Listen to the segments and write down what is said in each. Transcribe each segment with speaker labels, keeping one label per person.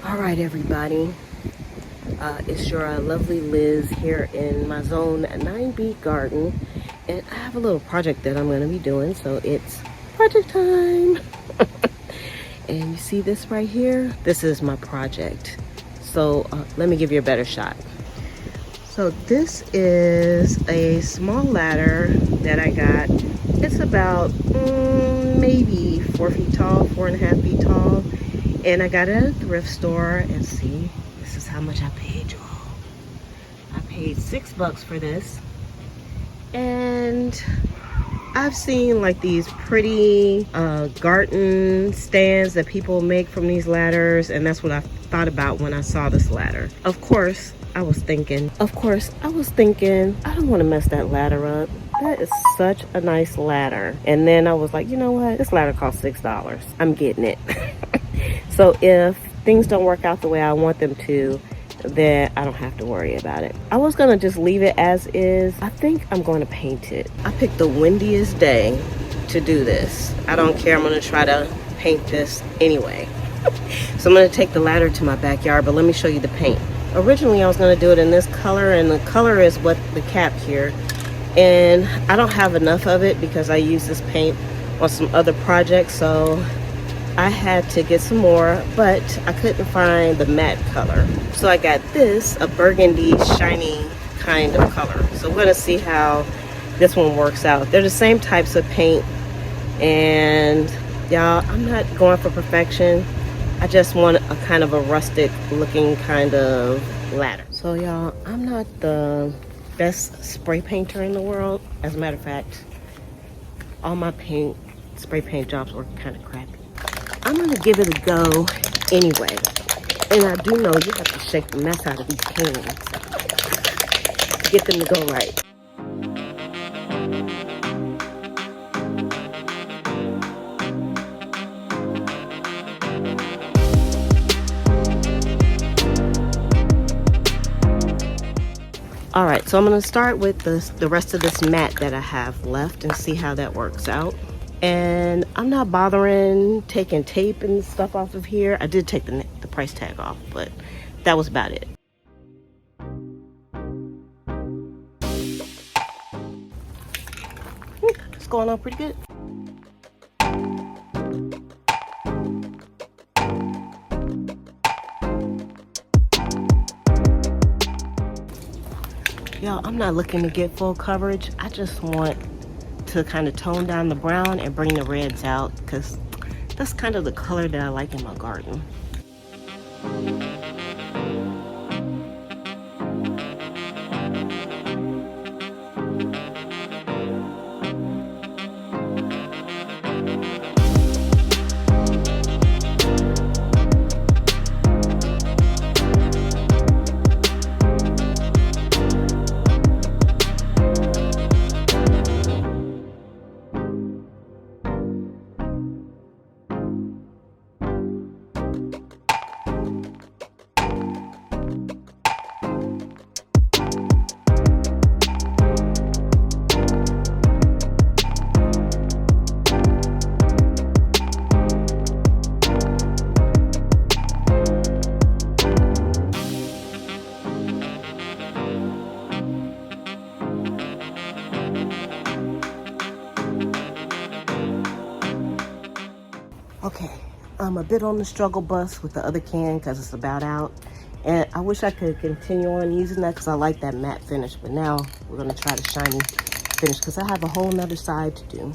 Speaker 1: All right, everybody. It's your lovely Liz here in my Zone 9B garden. And I have a little project that I'm going to be doing. So it's project time. And you see this right here? This is my project. So let me give you a better shot. So this is a small ladder that I got. It's about maybe 4 feet tall, 4.5 feet tall. And I got it at a thrift store. And see, this is how much I paid, y'all. I paid $6 for this. And I've seen like these pretty garden stands that people make from these ladders. And that's what I thought about when I saw this ladder. Of course, I was thinking, I don't want to mess that ladder up. That is such a nice ladder. And then I was like, you know what? This ladder costs $6. I'm getting it. So if things don't work out the way I want them to, then I don't have to worry about it. I was gonna just leave it as is. I think I'm going to paint it. I picked the windiest day to do this. I don't care, I'm gonna try to paint this anyway. So I'm gonna take the ladder to my backyard, but let me show you the paint. Originally I was gonna do it in this color, and the color is what the cap here. And I don't have enough of it because I use this paint on some other projects, so I had to get some more, but I couldn't find the matte color. So I got this, a burgundy, shiny kind of color. So we're gonna see how this one works out. They're the same types of paint, and y'all, I'm not going for perfection. I just want a kind of a rustic looking kind of ladder. So y'all, I'm not the best spray painter in the world. As a matter of fact, all my spray paint jobs were kind of crappy. I'm gonna give it a go anyway. And I do know you have to shake the mess out of these cans to get them to go right. All right, so I'm gonna start with the rest of this mat that I have left and see how that works out. And I'm not bothering taking tape and stuff off of here. I did take the price tag off, but that was about it. It's going on pretty good. Y'all, I'm not looking to get full coverage. I just want to kind of tone down the brown and bring the reds out, because that's kind of the color that I like in my garden. Okay, I'm a bit on the struggle bus with the other can because it's about out. And I wish I could continue on using that because I like that matte finish. But now we're going to try the shiny finish because I have a whole nother side to do.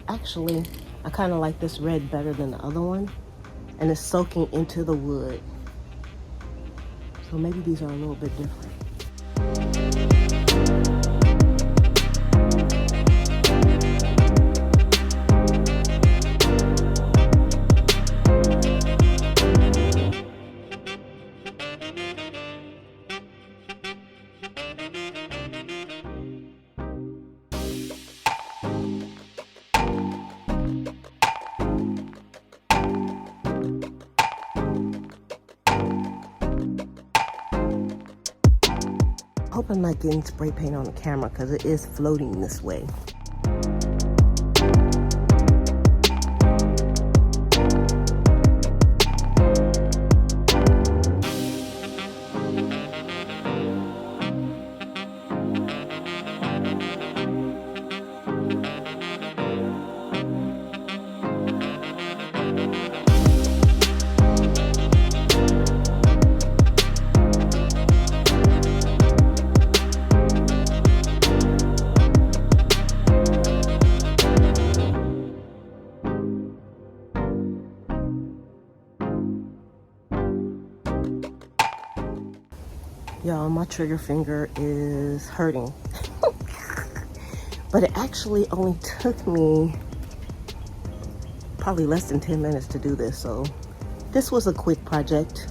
Speaker 1: Actually, I kind of like this red better than the other one, and it's soaking into the wood. So maybe these are a little bit different. hope I'm not getting spray paint on the camera because it is floating this way. Y'all, my trigger finger is hurting. But it actually only took me probably less than 10 minutes to do this, so this was a quick project.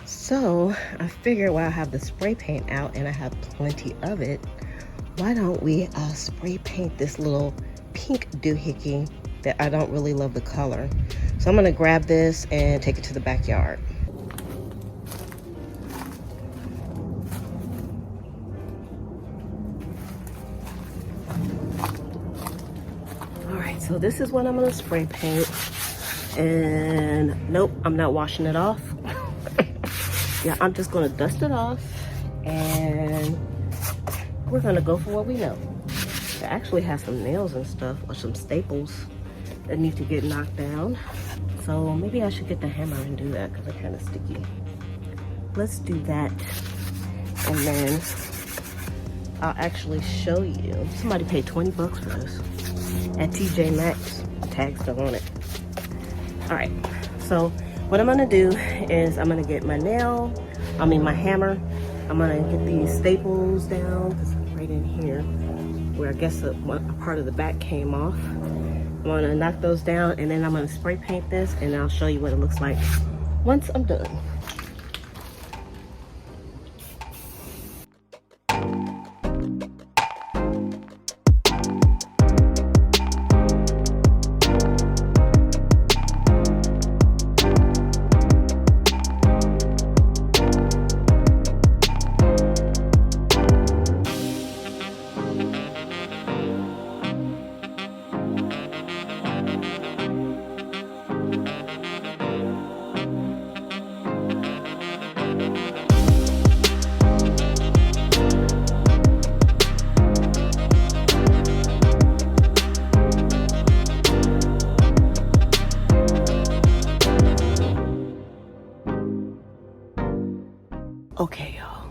Speaker 1: So I figured while I have the spray paint out and I have plenty of it, why don't we spray paint this little pink doohickey that I don't really love the color. So I'm gonna grab this and take it to the backyard. All right, so this is what I'm gonna spray paint. And nope, I'm not washing it off. Yeah, I'm just gonna dust it off and we're gonna go for what we know. It actually has some nails and stuff, or some staples that need to get knocked down. So maybe I should get the hammer and do that because they're kind of sticky. Let's do that. And then I'll actually show you. Somebody paid 20 bucks for this at TJ Maxx. Tag's still on it. All right, so what I'm gonna do is I'm gonna get my my hammer. I'm gonna get these staples down, because right in here, where I guess a part of the back came off. I'm gonna knock those down and then I'm gonna spray paint this and I'll show you what it looks like once I'm done. Okay, y'all,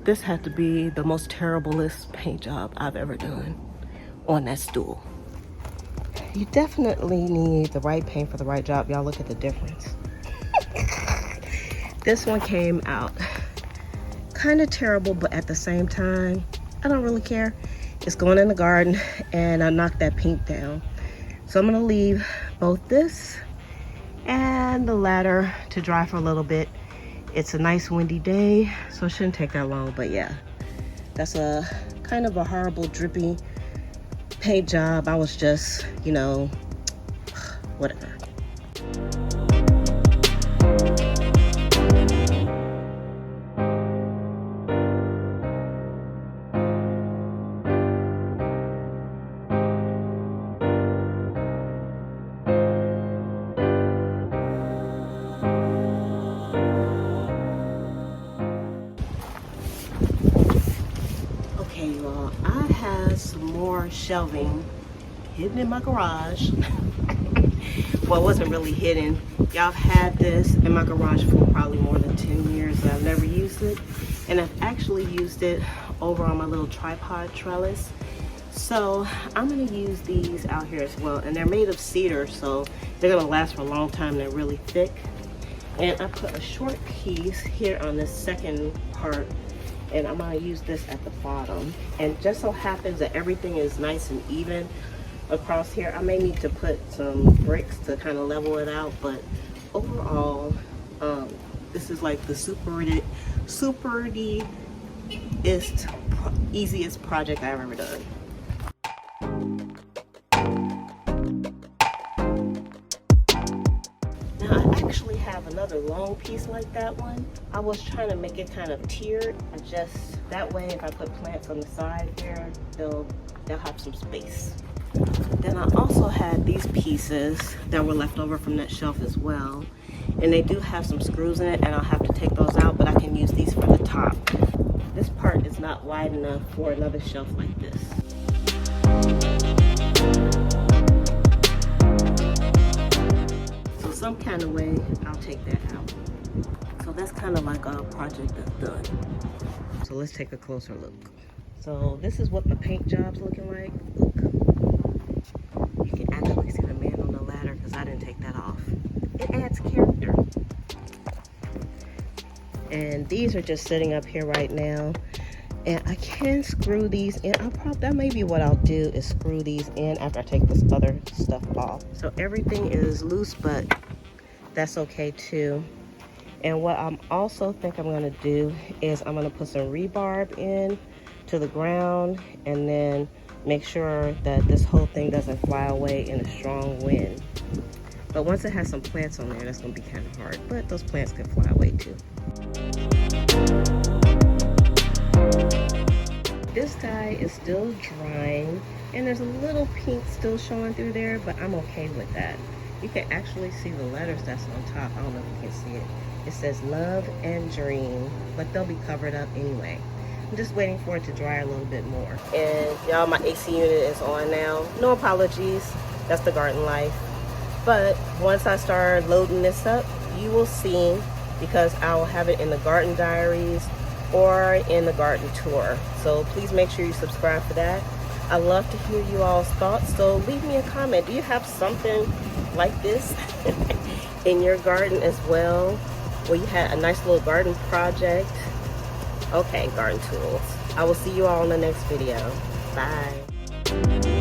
Speaker 1: this had to be the most terriblest paint job I've ever done on that stool. You definitely need the right paint for the right job. Y'all, look at the difference. This one came out kind of terrible, but at the same time, I don't really care. It's going in the garden and I knocked that pink down. So I'm gonna leave both this and the ladder to dry for a little bit. It's a nice windy day, so it shouldn't take that long, but yeah, that's a kind of a horrible drippy paint job. I was just, you know, whatever. Okay, y'all, I have some more shelving hidden in my garage. Well, it wasn't really hidden. Y'all, I've had this in my garage for probably more than 10 years and I've never used it. And I've actually used it over on my little tripod trellis. So I'm gonna use these out here as well. And they're made of cedar, so they're gonna last for a long time. They're really thick. And I put a short piece here on this second part, and I'm gonna use this at the bottom. And just so happens that everything is nice and even across here. I may need to put some bricks to kind of level it out, but overall, this is like the super easiest project I've ever done. Now I actually have another long piece like that one. I was trying to make it kind of tiered, just that way if I put plants on the side here, they'll have some space. Then I also had these pieces that were left over from that shelf as well. And they do have some screws in it, and I'll have to take those out, but I can use these for the top. This part is not wide enough for another shelf like this. So some kind of way, I'll take that out. So that's kind of like a project that's done. So let's take a closer look. So this is what the paint job's looking like. Look. You can actually see the man on the ladder because I didn't take that off. It adds character. And these are just sitting up here right now. And I can screw these in. That may be what I'll do, is screw these in after I take this other stuff off. So everything is loose, but that's okay too. And what I'm also think I'm gonna do is I'm gonna put some rebarb in to the ground and then make sure that this whole thing doesn't fly away in a strong wind. But once it has some plants on there, that's gonna be kind of hard, but those plants could fly away too. This dye is still drying and there's a little pink still showing through there, but I'm okay with that. You can actually see the letters that's on top. I don't know if you can see it. It says love and dream, but they'll be covered up anyway. I'm just waiting for it to dry a little bit more. And y'all, my AC unit is on now. No apologies, that's the garden life. But once I start loading this up, you will see, because I will have it in the garden diaries or in the garden tour. So please make sure you subscribe for that. I love to hear you all's thoughts, so leave me a comment. Do you have something like this in your garden as well, where you had a nice little garden project? Okay, garden tools. I will see you all in the next video. Bye.